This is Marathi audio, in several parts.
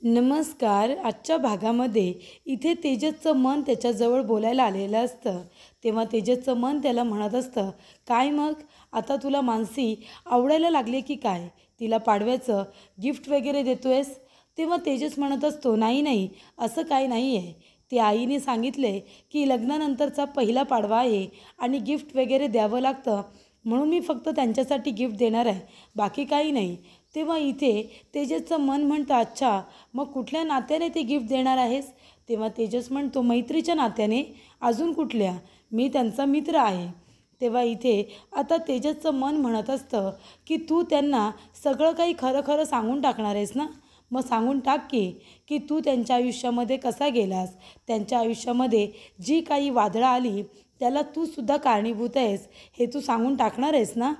नमस्कार. आजच्या भागामध्ये इथे तेजसचं मन त्याच्याजवळ बोलायला आलेलं असतं. तेव्हा तेजसचं मन त्याला म्हणत असतं, "काय मग? आता तुला मानसी आवडायला लागली की काय? तिला पाडव्याचं गिफ्ट वगैरे देतोयस?" तेव्हा तेजस म्हणत असतो, "नाही, नाही, असं काही नाही आहे. ते आईने सांगितले की लग्नानंतरचा पहिला पाडवा आहे आणि गिफ्ट वगैरे द्यावं लागतं, म्हणून मी फक्त त्यांच्यासाठी गिफ्ट देणार आहे, बाकी काही नाही." तेव्हा इथे तेजसचं मन म्हणतं, "अच्छा, मग कुठल्या नात्याने ते गिफ्ट देणार आहेस?" तेव्हा तेजस म्हणतो, "मैत्रीच्या नात्याने." "अजून कुठल्या? मी त्यांचा मित्र आहे." तेव्हा इथे आता तेजसचं मन म्हणत असतं की तू त्यांना सगळं काही खरं खरं सांगून टाकणार आहेस ना. मग सांगून टाक की तू त्यांच्या आयुष्यामध्ये कसा गेलास, त्यांच्या आयुष्यामध्ये जी काही वादळं आली त्याला तू सुद्धा कारणीभूत आहेस, हे तू सांगून टाकणार आहेस ना.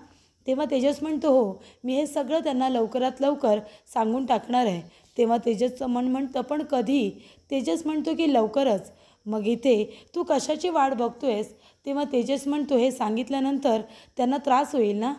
तेव्हा तेजस म्हणतो, "हो, मी हे सगळं त्यांना लवकरात लवकर सांगून टाकणार आहे." तेव्हा तेजसचं मन म्हणतं, "पण कधी?" तेजस म्हणतो की लवकरच. मग इथे तू कशाची वाट बघतोयस? तेव्हा तेजस म्हणतो, "हे सांगितल्यानंतर त्यांना त्रास होईल ना."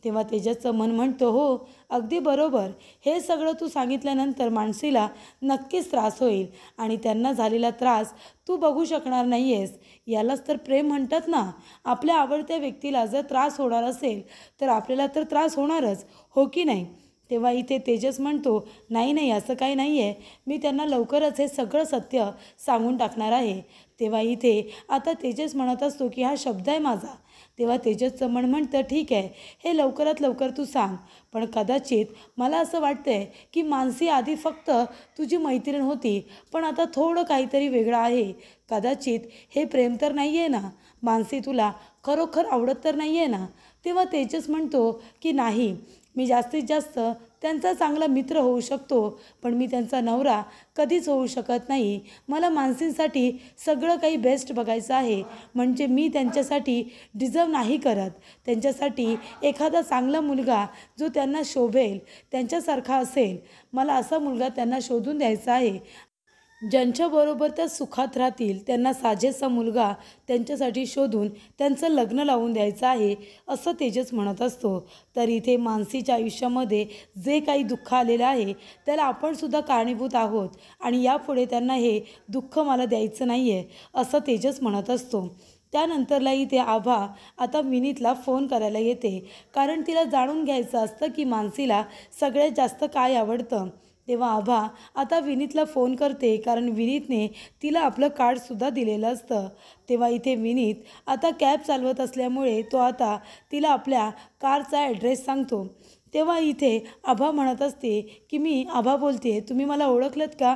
तेव्हा तेजसचं मन म्हणतो, "हो, अगदी बरोबर. हे सगळं तू सांगितल्यानंतर मानसीला नक्कीच त्रास होईल आणि त्यांना झालेला त्रास तू बघू शकणार नाही आहेस. यालाच तर प्रेम म्हणतात ना. आपल्या आवडत्या व्यक्तीला जर त्रास होणार असेल तर आपल्याला तर त्रास होणारच, हो की नाही?" तेव्हा इथे तेजस म्हणतो, "नाही, नाही, असं काही नाही आहे. मी त्यांना लवकरच हे सगळं सत्य सांगून टाकणार आहे." तेव्हा इथे आता तेजस म्हणत असतो की हा शब्द आहे माझा. तेव्हा तेजसचं मन म्हणतं, "ठीक आहे, हे लवकरात लवकर तू सांग. पण कदाचित मला असं वाटतंय की मानसी आधी फक्त तुझी मैत्रीण होती, पण आता थोडं काहीतरी वेगळं आहे. कदाचित हे प्रेम तर नाही आहे ना? मानसी तुला खरोखर आवडत तर नाही आहे ना?" तेव्हा तेजस म्हणतो की "नाही, मी जास्तीत जास्त त्यांचा चांगला मित्र होऊ शकतो, पण मी त्यांचा नवरा कधीच होऊ शकत नाही. मला मानसींसाठी सगळं काही बेस्ट बघायचं आहे. म्हणजे मी त्यांच्यासाठी डिझर्व नाही करत. त्यांच्यासाठी एखादा चांगला मुलगा जो त्यांना शोभेल, त्यांच्यासारखा असेल, मला असा मुलगा त्यांना शोधून द्यायचा आहे. ज्यांच्याबरोबर त्या सुखात राहतील, त्यांना साजेसा मुलगा त्यांच्यासाठी शोधून त्यांचं लग्न लावून द्यायचं आहे." असं तेजस म्हणत असतो. तर इथे मानसीच्या आयुष्यामध्ये जे काही दुःख आलेलं आहे त्याला आपण सुद्धा कारणीभूत आहोत आणि यापुढे त्यांना हे दुःख मला द्यायचं नाही आहे, असं तेजस म्हणत असतो. त्यानंतरला इथे आभा आता विनीतला फोन करायला येते, कारण तिला जाणून घ्यायचं असतं की मानसीला सगळ्यात जास्त काय आवडतं. तेव्हा आभा आता विनीतला फोन करते, कारण विनीतने तिला आपलं कार्डसुद्धा दिलेलं असतं. तेव्हा इथे विनीत आता कॅब चालवत असल्यामुळे तो आता तिला आपल्या कारचा ॲड्रेस सांगतो. तेव्हा इथे आभा म्हणत असते की "मी आभा बोलते, तुम्ही मला ओळखलंत का?"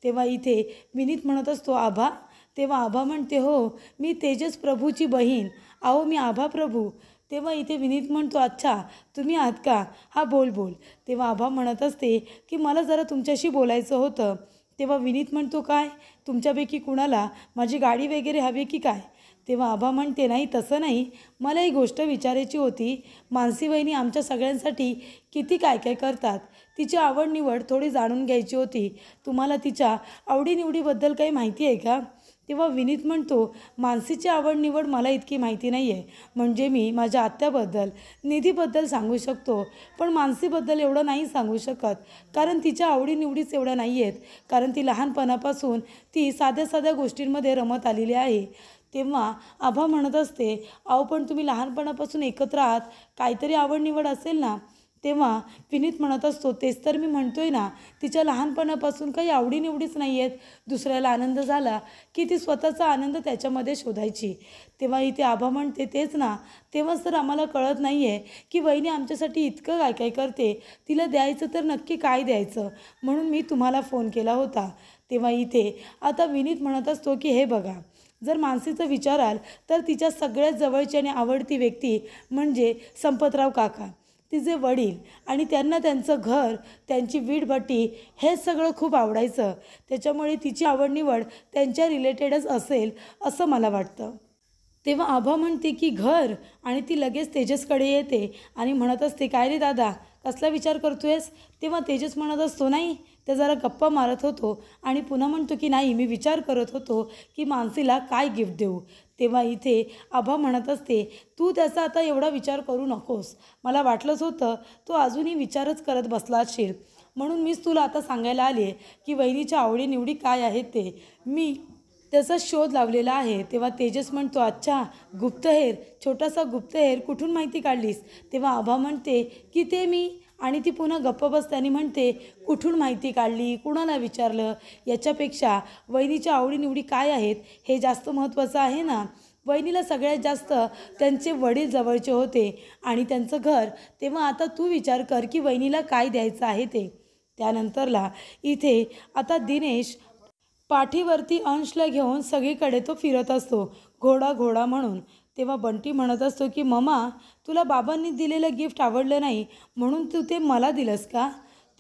तेव्हा इथे विनीत म्हणत असतो, "आभा?" तेव्हा आभा म्हणते, "हो, मी तेजस प्रभूची बहीण. अहो, मी आभा प्रभू." तेव्हा इथे विनीत म्हणतो, "अच्छा, तुम्ही आहात का? हां, बोल बोल." तेव्हा आभा म्हणत असते की "मला जरा तुमच्याशी बोलायचं होतं." तेव्हा विनीत म्हणतो, "काय? तुमच्यापैकी कुणाला माझी गाडी वगैरे हवी की काय?" तेव्हा आभा म्हणते, "नाही, तसं नाही. मला ही गोष्ट विचारायची होती. मानसी वहिनी आमच्या सगळ्यांसाठी किती काय काय करतात. तिची आवड-निवड थोडी जाणून घ्यायची होती. तुम्हाला तिच्या आवडीनिवडीबद्दल काही माहिती आहे का?" तेव्हा विनीत म्हणतो, "मानसीची आवड-निवड मला इतकी माहिती नाही आहे. म्हणजे मी माझ्या आत्याबद्दल, निधीबद्दल सांगू शकतो, पण मानसीबद्दल एवढं नाही सांगू शकत. कारण तिच्या आवडीनिवडीच एवढ्या नाही आहेत. कारण ती लहानपणापासून ती साध्या साध्या गोष्टींमध्ये रमत आलेली आहे." तेव्हा आभा म्हणत असते, "अहो, पण तुम्ही लहानपणापासून एकत्र आहात, काहीतरी आवड-निवड असेल ना?" तेव्हा विनीत म्हणत असतो, "तेच तर मी म्हणतोय ना, तिच्या लहानपणापासून काही आवडीनिवडीच नाही आहेत. दुसऱ्याला आनंद झाला की ती स्वतःचा आनंद त्याच्यामध्ये शोधायची." तेव्हा इथे आभा म्हणते, "तेच ना, तेव्हाच तर आम्हाला कळत नाही आहे की वहिनी आमच्यासाठी इतकं काय काय करते. तिला द्यायचं तर नक्की काय द्यायचं, म्हणून मी तुम्हाला फोन केला होता." तेव्हा इथे आता विनीत म्हणत असतो की "हे बघा, जर मानसीचं विचाराल तर तिच्या सगळ्यात जवळची आणि आवडती व्यक्ती म्हणजे संपतराव काका, तिचे वडील, आणि त्यांना त्यांचं घर, त्यांची वीटभट्टी हे सगळं खूप आवडायचं. त्याच्यामुळे तिची आवड-निवड त्यांच्या रिलेटेडच असेल असं मला वाटतं." तेव्हा आभा म्हणते की "घर?" आणि ती लगेच तेजसकडे येते आणि म्हणत असते, "काय रे दादा, कसला विचार करतोयस?" तेव्हा तेजस म्हणत असतो, "नाही, ते जरा गप्पा मारत होतो." आणि पुन्हा म्हणतो की "नाही, मी विचार करत होतो की मानसीला काय गिफ्ट देऊ." तेव्हा इथे आभा म्हणत असते, "तू त्याचा आता एवढा विचार करू नकोस. मला वाटलंच होतं तू अजूनही विचारच करत बसला असशील. म्हणून मीच तुला आता सांगायला आली आहे की वहिनीच्या आवडीनिवडी काय आहेत ते मी त्याचा शोध लावलेला आहे. तेव्हा तेजस म्हणतो, अच्छा गुप्तहेर, छोटासा गुप्तहेर कुठून माहिती काढलीस? तेव्हा आभा म्हणते की ते मी, आणि ती पुन्हा गप्प बसते आणि म्हणते, कुठून माहिती काढली, कुणाला विचारलं, याच्यापेक्षा वहिनीच्या आवडीनिवडी काय आहेत हे जास्त महत्त्वाचं आहे ना. वहिनीला सगळ्यात जास्त त्यांचे वडील जवळचे होते आणि त्यांचं घर. तेव्हा आता तू विचार कर की वहिनीला काय द्यायचं आहे ते. त्यानंतरला इथे आता दिनेश पाठीवरती अंशला घेऊन सगळीकडे तो फिरत असतो, घोडा घोडा म्हणून. तेव्हा बंटी म्हणत असतो की मम्मा, तुला बाबांनी दिलेलं गिफ्ट आवडलं नाही म्हणून तू ते मला दिलंस का?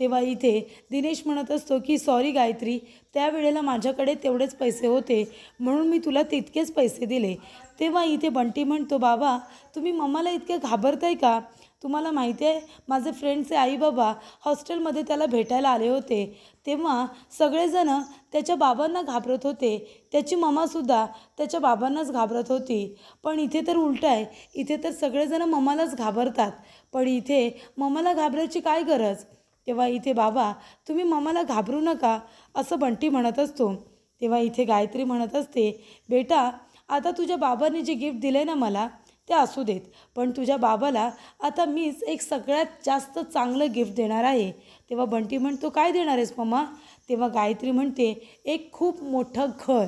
तेव्हा इथे दिनेश म्हणत असतो की सॉरी गायत्री, त्यावेळेला माझ्याकडे तेवढेच पैसे होते म्हणून मी तुला तितकेच पैसे दिले. तेव्हा इथे बंटी म्हणतो, बाबा तुम्ही मम्माला इतके घाबरताय का? तुम्हाला माहिती आहे माझे फ्रेंडचे आईबाबा हॉस्टेलमध्ये त्याला भेटायला आले होते, तेव्हा सगळेजण त्याच्या बाबांना घाबरत होते, त्याची मम्मासुद्धा त्याच्या बाबांनाच घाबरत होती. पण इथे तर उलटं आहे, इथे तर सगळेजण मम्मालाच घाबरतात, पण इथे मम्माला घाबरायची काय गरज? तेव्हा इथे बाबा तुम्ही मम्माला घाबरू नका असं बंटी म्हणत असतो. तेव्हा इथे गायत्री म्हणत असते, बेटा आता तुझ्या बाबांनी जे गिफ्ट दिलं आहे ना मला ते असू देत, पण तुझ्या बाबाला आता मीच एक सगळ्यात जास्त चांगलं गिफ्ट देणार आहे. तेव्हा बंटी म्हणतो, काय देणार आहेस मम्मा? तेव्हा गायत्री म्हणते, एक खूप मोठं घर.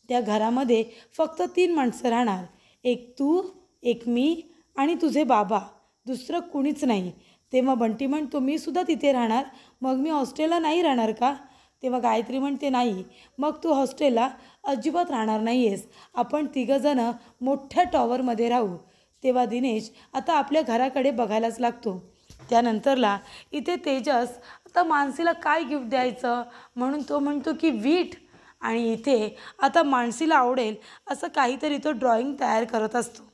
त्या घरामध्ये फक्त 3 माणसं राहणार, एक तू, एक मी आणि तुझे बाबा, दुसरं कुणीच नाही. तेव्हा बंटी म्हणतो, मी सुद्धा तिथे राहणार, मग मी हॉस्टेलला नाही राहणार का? तेव्हा गायत्री म्हणते, नाही, मग तू हॉस्टेलला अजिबात राहणार नाही आहेस, आपण तिघंजणं मोठ्या टॉवरमध्ये राहू. तेव्हा दिनेश आता आपल्या घराकडे बघायलाच लागतो. त्यानंतरला इथे तेजस आता मानसीला काय गिफ्ट द्यायचं म्हणून तो म्हणतो की वीट, आणि इथे आता मानसीला आवडेल असं काहीतरी तो ड्रॉइंग तयार करत असतो.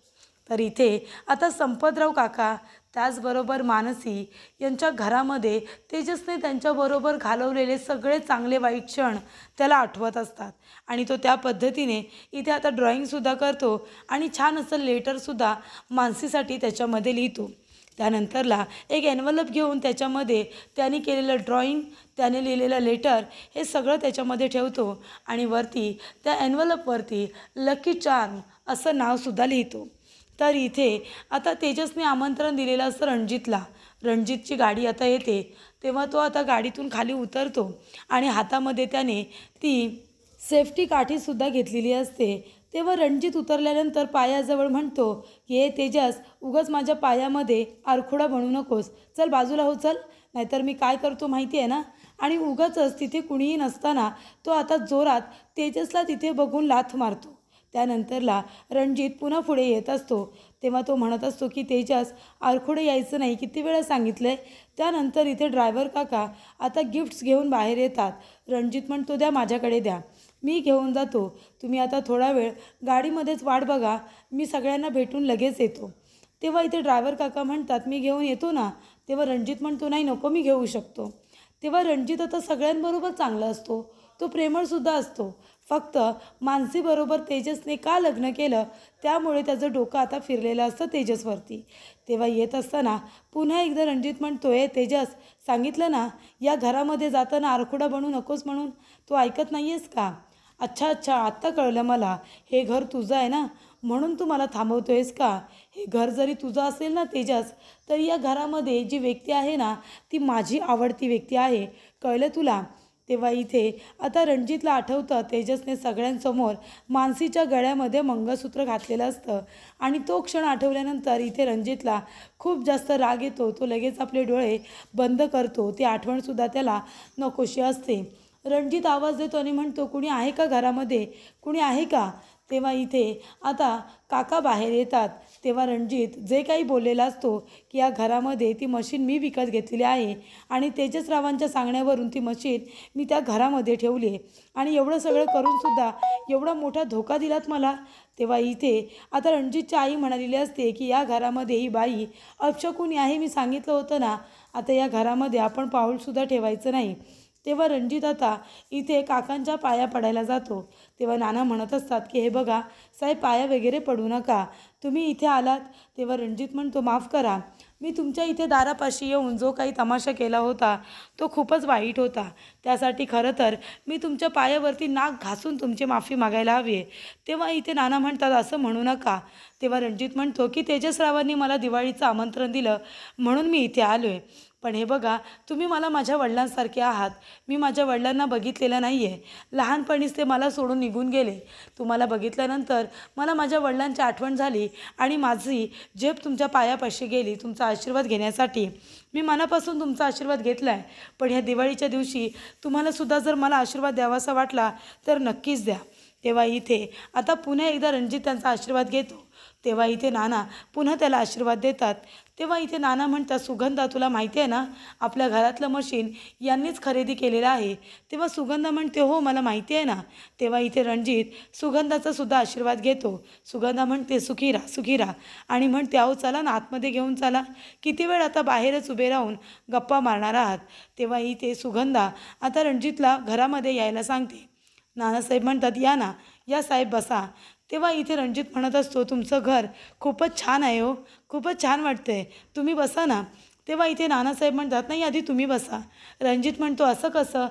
तर इथे आता संपतराव काका त्याचबरोबर मानसी यांच्या घरामध्ये तेजसने त्यांच्याबरोबर घालवलेले सगळे चांगले वाईट क्षण त्याला आठवत असतात आणि तो त्या पद्धतीने इथे आता ड्रॉइंगसुद्धा करतो आणि छान असं लेटरसुद्धा मानसीसाठी त्याच्यामध्ये लिहितो. त्यानंतरला एक एन्व्हलप घेऊन त्याच्यामध्ये त्याने केलेलं ड्रॉइंग, त्याने लिहिलेलं लेटर हे सगळं त्याच्यामध्ये ठेवतो आणि वरती त्या एन्व्हलपवरती लकी चार्म असं नावसुद्धा लिहितो. तर इथे आता तेजसने आमंत्रण दिलेलं असतं रणजितला. रणजितची गाडी आता येते, तेव्हा तो आता गाडीतून खाली उतरतो आणि हातामध्ये त्याने ती सेफ्टी काठीसुद्धा घेतलेली असते. तेव्हा रणजित उतरल्यानंतर पायाजवळ म्हणतो, ये तेजस, उगाच माझ्या पायामध्ये आरखोडा बनवू नकोस, चल बाजूला हो चल, नाहीतर मी काय करतो माहिती आहे ना. आणि उगाचच तिथे कुणीही नसताना तो आता जोरात तेजसला तिथे बघून लाथ मारतो. त्यानंतरला रणजित पुन्हा पुढे येत असतो, तेव्हा तो म्हणत असतो की तेजस, आरखोडे यायचं नाही, किती वेळा सांगितलं आहे. त्यानंतर इथे ड्रायव्हर काका आता गिफ्ट्स घेऊन बाहेर येतात. रणजित म्हणतो, द्या माझ्याकडे द्या, मी घेऊन जातो, तुम्ही आता थोडा वेळ गाडीमध्येच वाट बघा, मी सगळ्यांना भेटून लगेच येतो. तेव्हा इथे ड्रायव्हर काका म्हणतात, मी घेऊन येतो ना. तेव्हा रणजित म्हणतो, नाही नको, मी घेऊ शकतो. तेव्हा रणजित आता सगळ्यांबरोबर चांगला असतो, तो प्रेमळसुद्धा असतो, फक्त मानसीबरोबर तेजसने का लग्न केलं त्यामुळे त्याचं डोकं आता फिरलेलं असतं तेजसवरती. तेव्हा येत असताना पुन्हा एकदा रणजित म्हणतो, तेजस, सांगितलं ना या घरामध्ये जाताना आरखोडा बनू नकोस म्हणून, तू ऐकत नाही आहेस का? अच्छा अच्छा, आत्ता कळलं मला, हे घर तुझं आहे ना म्हणून तू मला थांबवतो आहेस का? हे घर जरी तुझं असेल ना तेजस, तर या घरामध्ये जी व्यक्ती आहे ना ती माझी आवडती व्यक्ती आहे, कळलं तुला? तेव्हा इथे आता रणजितला आठवतं तेजसने सगळ्यांसमोर मानसीच्या गळ्यामध्ये मंगळसूत्र घातलेलं असतं आणि तो क्षण आठवल्यानंतर इथे रणजितला खूप जास्त राग येतो. तो लगेच आपले डोळे बंद करतो, ती आठवणसुद्धा त्याला नकोशी असते. रणजित आवाज देतो आणि म्हणतो, कुणी आहे का घरामध्ये, कुणी आहे का? तेव्हा इथे आता काका बाहेर येतात. तेव्हा रणजित जे काही बोललेला असतो की या घरामध्ये ती मशीन मी विकत घेतलेली आहे आणि तेजसरावांच्या सांगण्यावरून ती मशीन मी त्या घरामध्ये ठेवली आहे आणि एवढं सगळं करूनसुद्धा एवढा मोठा धोका दिलात मला. तेव्हा इथे आता रणजितची आई म्हणालेली असते की या घरामध्ये ही बाई अपशकुनी आहे, मी सांगितलं होतं ना, आता या घरामध्ये आपण पाऊलसुद्धा ठेवायचं नाही. तेव्हा रणजित आता इथे काकांच्या पाया पडायला जातो. तेव्हा नाना म्हणत असतात की हे बघा साहेब, पाया वगैरे पडू नका, तुम्ही इथे आलात. तेव्हा रणजित म्हणतो माफ करा, मी तुमच्या इथे दारापाशी येऊन जो काही तमाशा केला होता तो खूपच वाईट होता. त्यासाठी खरं तर मी तुमच्या पायावरती नाक घासून तुमची माफी मागायला हवी आहे. तेव्हा इथे नाना म्हणतात असं म्हणू नका. तेव्हा रणजित म्हणतो की तेजसरावांनी मला दिवाळीचं आमंत्रण दिलं म्हणून मी इथे आलो आहे. पण हे बघा, तुम्ही मला माझ्या वडिलांसारखे आहात. मी माझ्या वडिलांना बघितलेलं नाही आहे. लहानपणीच ते मला सोडून निघून गेले. तुम्हाला बघितल्यानंतर मला माझ्या वडिलांची आठवण झाली आणि माझी झेप तुमच्या पायापाशी गेली तुमचा आशीर्वाद घेण्यासाठी. मी मनापासून तुमचा आशीर्वाद घेतला आहे. पण ह्या दिवाळीच्या दिवशी तुम्हालासुद्धा जर मला आशीर्वाद द्यावासा वाटला तर नक्कीच द्या. तेव्हा इथे आता पुन्हा एकदा रणजित त्यांचा आशीर्वाद घेतो. तेव्हा इथे नाना पुन्हा त्याला आशीर्वाद देतात. तेव्हा इथे नाना म्हणतात सुगंधा, तुला माहिती आहे ना, आपल्या घरातलं मशीन यांनीच खरेदी केलेलं आहे. तेव्हा सुगंधा म्हणते हो मला माहिती आहे ना. तेव्हा इथे रणजित सुगंधाचा सुद्धा आशीर्वाद घेतो. सुगंधा म्हणते सुखी राहा, सुखी राहा, आणि म्हणते अहो चला ना आतमध्ये घेऊन चला, किती वेळ आता बाहेरच उभे राहून गप्पा मारणार आहात. तेव्हा इथे सुगंधा आता रणजितला घरामध्ये यायला सांगते. नानासाहेब म्हणतात या ना, या साहेब बसा. तेव्हा इथे रणजित म्हणत असतो तुमचं घर खूपच छान आहे हो, खूपच छान वाटतंय, तुम्ही बसा ना. तेव्हा इथे नानासाहेब म्हणतात नाही आधी तुम्ही बसा. रणजित म्हणतो असं कसं,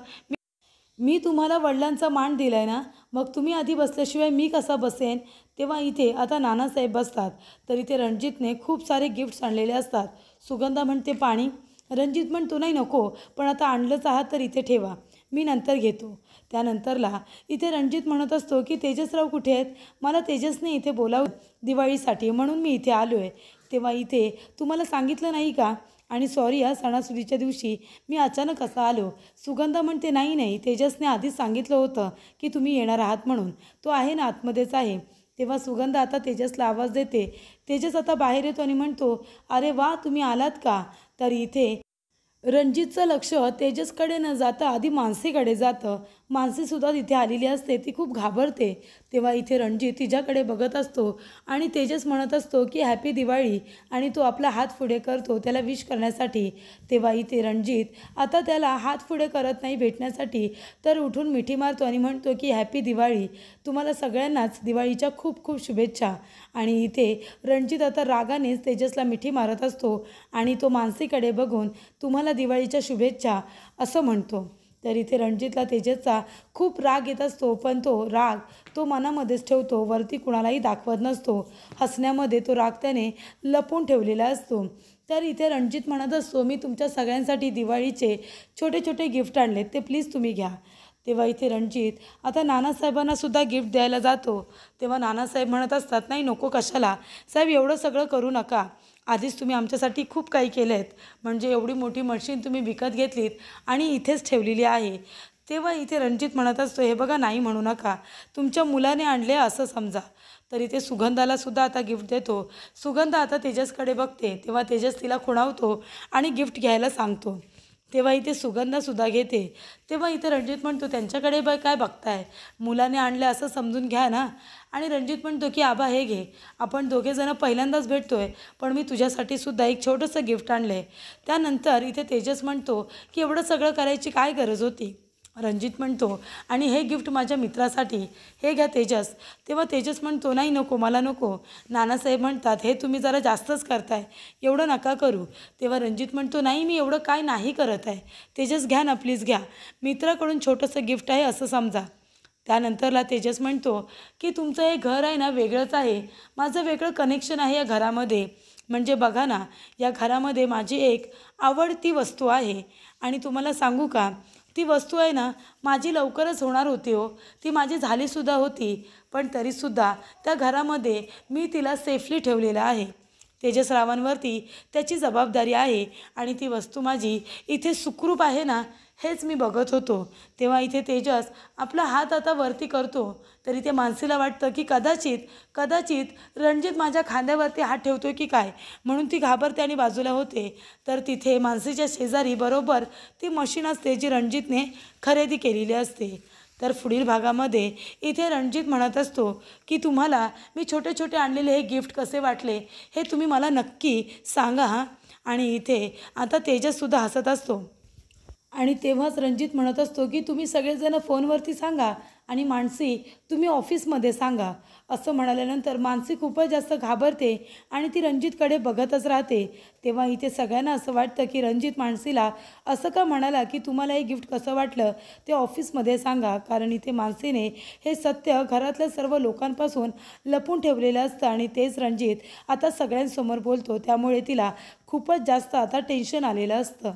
मी तुम्हाला वडिलांचा मान दिला आहे ना, मग तुम्ही आधी बसल्याशिवाय मी कसा बसेन. तेव्हा इथे आता नानासाहेब बसतात. तर इथे रणजितने खूप सारे गिफ्ट्स आणलेले असतात. सुगंधा म्हणते पाणी. रणजित म्हणतो नाही नको, पण आता आणलंच आहात तर इथे ठेवा, मी नंतर घेतो. त्यानंतरला इथे रणजित म्हणत असतो की तेजसराव कुठे आहेत, मला तेजसने इथे बोलावं दिवाळीसाठी म्हणून मी इथे आलो आहे. तेव्हा इथे तुम्हाला सांगितलं नाही का, आणि सॉरी हा सणासुदीच्या दिवशी मी अचानक असं आलो. सुगंधा म्हणते नाही नाही, तेजसने आधीच सांगितलं होतं की तुम्ही येणार आहात म्हणून, तो आहे ना आतमध्येच आहे. तेव्हा सुगंधा आता तेजसला आवाज देते. तेजस आता बाहेर येतो आणि म्हणतो अरे वा तुम्ही आलात का. तर इथे रणजितचं लक्ष तेजसकडे न जाता आधी मानसीकडे जातं. मानसीसुद्धा तिथे आलेली असते, ती खूप घाबरते. तेव्हा इथे रणजित तिच्याकडे बघत असतो आणि तेजस म्हणत असतो की हॅपी दिवाळी, आणि तो आपला हात पुढे करतो त्याला विश करण्यासाठी. तेव्हा इथे रणजित आता त्याला हात पुढे करत नाही भेटण्यासाठी, तर उठून मिठी मारतो आणि म्हणतो की हॅपी दिवाळी, तुम्हाला सगळ्यांनाच दिवाळीच्या खूप खूप शुभेच्छा. आणि इथे रणजित आता रागानेच तेजसला मिठी मारत असतो आणि तो मानसीकडे बघून तुम्हाला दिवाळीच्या शुभेच्छा असं म्हणतो. तर इथे रणजितला तेजसचा खूप राग येत असतो, पण तो राग तो मनामध्येच ठेवतो, वरती कुणालाही दाखवत नसतो. हसण्यामध्ये तो राग त्याने लपवून ठेवलेला असतो. तर इथे रणजित म्हणत असतो मी तुमच्या सगळ्यांसाठी दिवाळीचे छोटे छोटे गिफ्ट आणलेत, ते प्लीज तुम्ही घ्या. तेव्हा इथे रणजित आता नानासाहेबांना सुद्धा गिफ्ट द्यायला जातो. तेव्हा नानासाहेब म्हणत असतात नाही नको, कशाला साहेब, एवढं सगळं करू नका. आधीच तुम्ही आमच्यासाठी खूप काही केलं आहेत, म्हणजे एवढी मोठी मशीन तुम्ही विकत घेतलीत आणि इथेच ठेवलेली आहे. तेव्हा इथे रणजित म्हणत असतो हे बघा नाही म्हणू नका, तुमच्या मुलाने आणले असं समजा. तर इथे सुगंधाला सुद्धा आता गिफ्ट देतो. सुगंधा आता तेजसकडे बघते. तेव्हा तेजस तिला खुणावतो आणि गिफ्ट घ्यायला सांगतो. तेव्हा इथे सुगंधासुद्धा घेते. तेव्हा इथे रणजित म्हणतो त्यांच्याकडे काय बघताय, मुलाने आणले असं समजून घ्या ना. आणि रणजित म्हणतो की आबा हे घे, आपण दोघेजणं पहिल्यांदाच भेटतोय, पण मी तुझ्यासाठी सुद्धा एक छोटंसं गिफ्ट आणलं आहे. त्यानंतर इथे तेजस म्हणतो की एवढं सगळं करायची काय गरज होती. रणजित म्हणतो आणि हे गिफ्ट माझ्या मित्रासाठी, हे घ्या तेजस. तेव्हा तेजस म्हणतो नाही नको, मला नको. नानासाहेब म्हणतात हे तुम्ही जरा जास्तच करताय, एवढं नका करू. तेव्हा रणजित म्हणतो नाही मी एवढं काय नाही करत आहे, तेजस घ्या ना प्लीज घ्या, मित्राकडून छोटंसं गिफ्ट आहे असं समजा. त्यानंतरला तेजस म्हणतो की तुमचं हे घर आहे ना वेगळंच आहे, माझं वेगळं कनेक्शन आहे या घरामध्ये. म्हणजे बघा ना, या घरामध्ये माझी एक आवडती वस्तू आहे, आणि तुम्हाला सांगू का, ती वस्तू आहे ना माझी लवकरच होणार होती हो, ती माझी झालीसुद्धा होती, पण तरीसुद्धा त्या घरामध्ये मी तिला सेफली ठेवलेलं आहे. तेजसरावांवरती त्याची जबाबदारी आहे, आणि ती वस्तू माझी इथे सुखरूप आहे ना, हेच मी बघत होतो. तेव्हा इथे तेजस आपला हात आता वरती करतो. तरी ते मानसीला वाटतं की कदाचित रणजित माझ्या खांद्यावरती हात ठेवतोय की काय, म्हणून ती घाबरते आणि बाजूला होते. तर तिथे मानसीच्या शेजारी बरोबर ती मशीन असते जी रणजितने खरेदी केलेली असते. तर पुढील भागामध्ये इथे रणजित म्हणत असतो की तुम्हाला मी छोटे छोटे आणलेले हे गिफ्ट कसे वाटले हे तुम्ही मला नक्की सांगा हां. आणि इथे आता तेजससुद्धा हसत असतो. आणि तेव्हाच रणजित म्हणत असतो की तुम्ही सगळेजण फोनवरती सांगा आणि मानसी तुम्ही ऑफिसमध्ये सांगा. असं म्हणाल्यानंतर मानसी खूपच जास्त घाबरते आणि ती रणजितकडे बघतच राहते. तेव्हा इथे सगळ्यांना असं वाटतं की रणजित मानसीला असं का म्हणाला की तुम्हाला हे गिफ्ट कसं वाटलं ते ऑफिसमध्ये सांगा. कारण इथे मानसीने हे सत्य घरातल्या सर्व लोकांपासून लपून ठेवलेलं असतं आणि तेच रणजित आता सगळ्यांसमोर बोलतो. त्यामुळे तिला खूपच जास्त आता टेन्शन आलेलं असतं.